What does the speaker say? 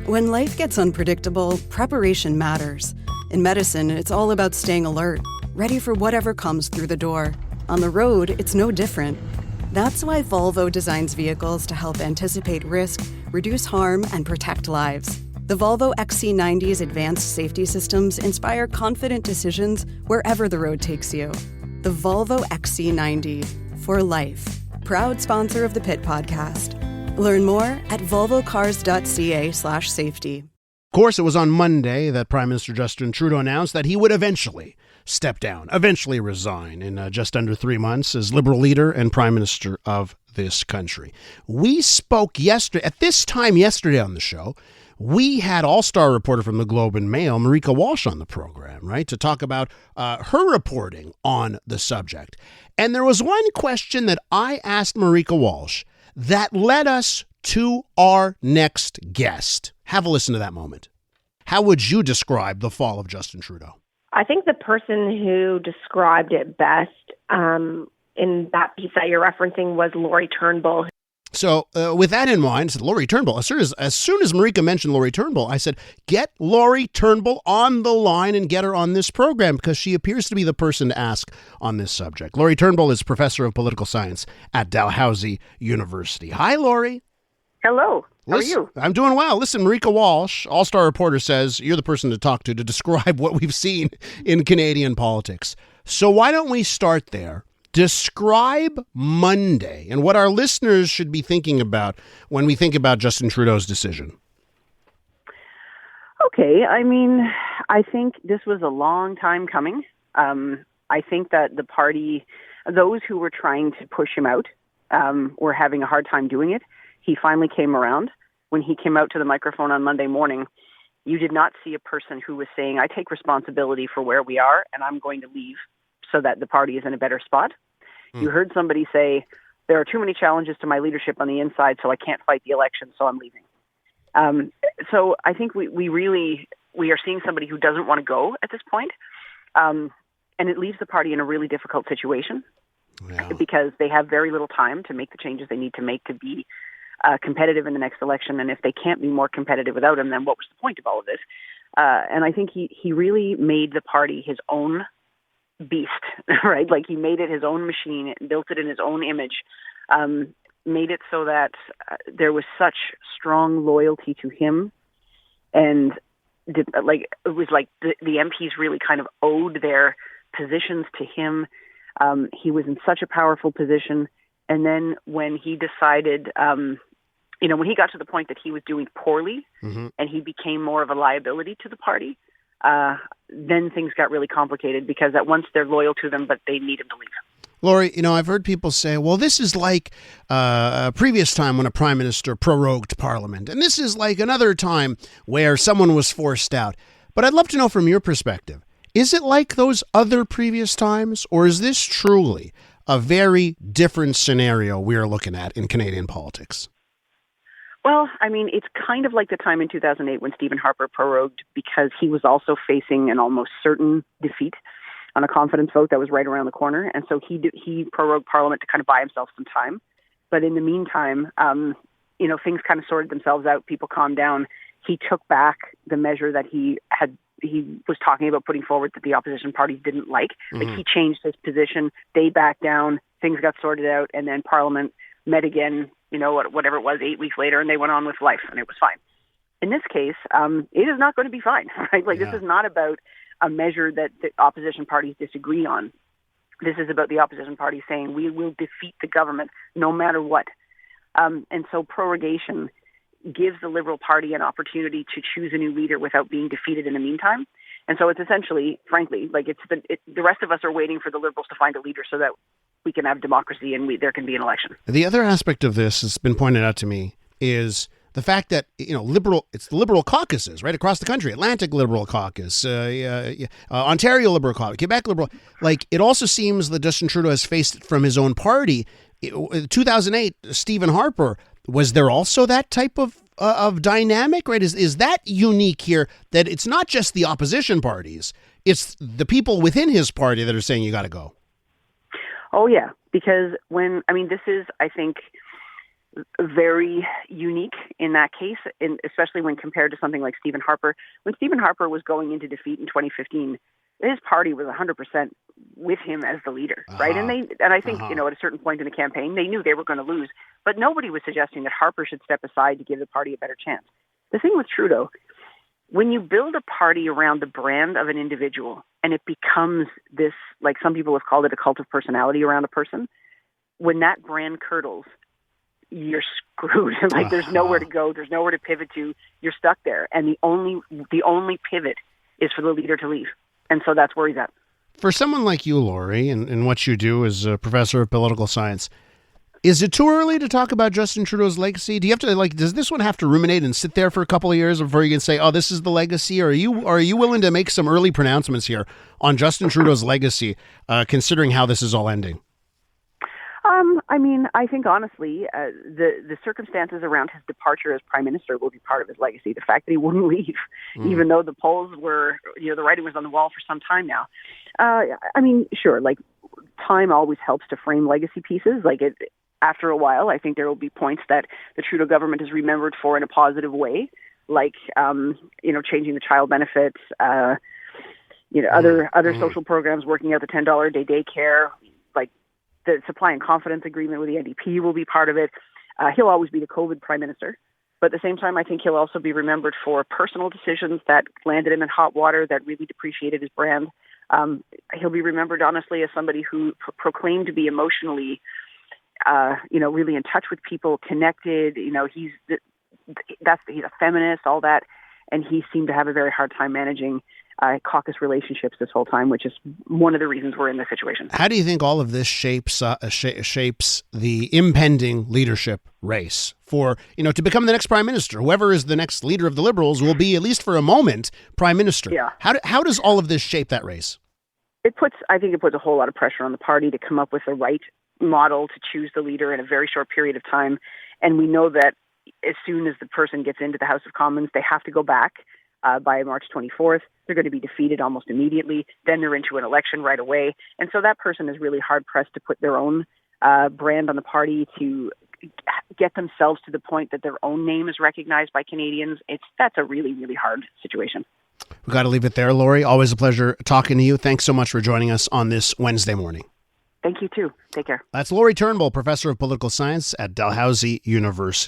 When life gets unpredictable, preparation matters. In medicine, it's all about staying alert, ready for whatever comes through the door. On the road, it's no different. That's why Volvo designs vehicles to help anticipate risk, reduce harm, and protect lives. The Volvo XC90's advanced safety systems inspire confident decisions wherever the road takes you. The Volvo XC90, for life. Proud sponsor of the Pit Podcast. Learn more at volvocars.ca/safety. Of course, it was on Monday that Prime Minister Justin Trudeau announced that he would eventually step down, eventually resign in just under 3 months as Liberal leader and Prime Minister of this country. We spoke yesterday, at this time yesterday on the show, we had all-star reporter from the Globe and Mail, Makos Walsh, on the program, right, to talk about her reporting on the subject. And there was one question that I asked Makos Walsh that led us to our next guest. Have a listen to that moment. How would you describe the fall of Justin Trudeau? I think the person who described it best in that piece that you're referencing was Lori Turnbull. So with that in mind, I said, Lori Turnbull. As soon as Makos mentioned Lori Turnbull, I said, get Lori Turnbull on the line and get her on this program because she appears to be the person to ask on this subject. Lori Turnbull is professor of political science at Dalhousie University. Hi, Lori. Hello. How are you? I'm doing well. Listen, Makos Walsh, all-star reporter, says you're the person to talk to describe what we've seen in Canadian politics. So why don't we start there? Describe Monday and what our listeners should be thinking about when we think about Justin Trudeau's decision. Okay. I mean, I think this was a long time coming. I think that the party, those who were trying to push him out, were having a hard time doing it. He finally came around. When he came out to the microphone on Monday morning, you did not see a person who was saying, I take responsibility for where we are and I'm going to leave so that the party is in a better spot. You heard somebody say, there are too many challenges to my leadership on the inside, so I can't fight the election, so I'm leaving. So I think we are seeing somebody who doesn't want to go at this point. And it leaves the party in a really difficult situation because they have very little time to make the changes they need to make to be competitive in the next election. And if they can't be more competitive without him, then what was the point of all of this? And I think he really made the party his own beast, right? Like he made it his own machine, built it in his own image, made it so that there was such strong loyalty to him. And it was like the MPs really kind of owed their positions to him. He was in such a powerful position. And then when he decided, when he got to the point that he was doing poorly and he became more of a liability to the party, then things got really complicated because at once they're loyal to them, but they need him to leave. Lori, I've heard people say, well, this is like a previous time when a prime minister prorogued parliament. And this is like another time where someone was forced out. But I'd love to know from your perspective, is it like those other previous times, or is this truly a very different scenario we're looking at in Canadian politics? Well, I mean, it's kind of like the time in 2008 when Stephen Harper prorogued because he was also facing an almost certain defeat on a confidence vote that was right around the corner. And so he prorogued Parliament to kind of buy himself some time. But in the meantime, things kind of sorted themselves out. People calmed down. He took back the measure that he was talking about putting forward that the opposition parties didn't like. Like he changed his position. They backed down. Things got sorted out. And then Parliament met again, whatever it was, 8 weeks later, and they went on with life, and it was fine. In this case, it is not going to be fine, right? This is not about a measure that the opposition parties disagree on. This is about the opposition parties saying we will defeat the government no matter what. And so prorogation gives the Liberal Party an opportunity to choose a new leader without being defeated in the meantime. And so it's essentially, frankly, like the rest of us are waiting for the Liberals to find a leader so that we can have democracy and there can be an election. The other aspect of this that's been pointed out to me is the fact that, it's the Liberal caucuses right across the country, Atlantic Liberal Caucus, Ontario Liberal Caucus, Quebec Liberal. Like, it also seems that Justin Trudeau has faced it from his own party. 2008, Stephen Harper, was there also that type of dynamic, right? Is that unique here, that it's not just the opposition parties, it's the people within his party that are saying you got to go? Oh, yeah, because this is, I think, very unique in that case, especially when compared to something like Stephen Harper. When Stephen Harper was going into defeat in 2015, his party was 100% with him as the leader, right? And I think, at a certain point in the campaign, they knew they were going to lose, but nobody was suggesting that Harper should step aside to give the party a better chance. The thing with Trudeau, when you build a party around the brand of an individual and it becomes this, like some people have called it, a cult of personality around a person, when that brand curdles, you're screwed. Like there's nowhere to go, there's nowhere to pivot to. You're stuck there, and the only pivot is for the leader to leave, and so that's where he's at. For someone like you, Lori, and what you do as a professor of political science, is it too early to talk about Justin Trudeau's legacy? Do you have to does this one have to ruminate and sit there for a couple of years before you can say, "Oh, this is the legacy"? Or are you willing to make some early pronouncements here on Justin Trudeau's legacy, considering how this is all ending? I think honestly, the circumstances around his departure as prime minister will be part of his legacy. The fact that he wouldn't leave, even though the polls were, the writing was on the wall for some time now. Sure, time always helps to frame legacy pieces. After a while, I think there will be points that the Trudeau government is remembered for in a positive way, changing the child benefits, other social programs, working out the $10 a day daycare, the supply and confidence agreement with the NDP will be part of it. He'll always be the COVID prime minister. But at the same time, I think he'll also be remembered for personal decisions that landed him in hot water, that really depreciated his brand. He'll be remembered, honestly, as somebody who proclaimed to be emotionally, really in touch with people, connected. He's a feminist, all that. And he seemed to have a very hard time managing caucus relationships this whole time, which is one of the reasons we're in this situation. How do you think all of this shapes the impending leadership race for, to become the next prime minister? Whoever is the next leader of the Liberals will be, at least for a moment, prime minister. Yeah. How does all of this shape that race? I think it puts a whole lot of pressure on the party to come up with the right model to choose the leader in a very short period of time. And we know that as soon as the person gets into the House of Commons, they have to go back by March 24th. They're going to be defeated almost immediately. Then they're into an election right away. And so that person is really hard-pressed to put their own brand on the party, to get themselves to the point that their own name is recognized by Canadians. That's a really, really hard situation. We've got to leave it there, Lori. Always a pleasure talking to you. Thanks so much for joining us on this Wednesday morning. Thank you, too. Take care. That's Lori Turnbull, professor of political science at Dalhousie University.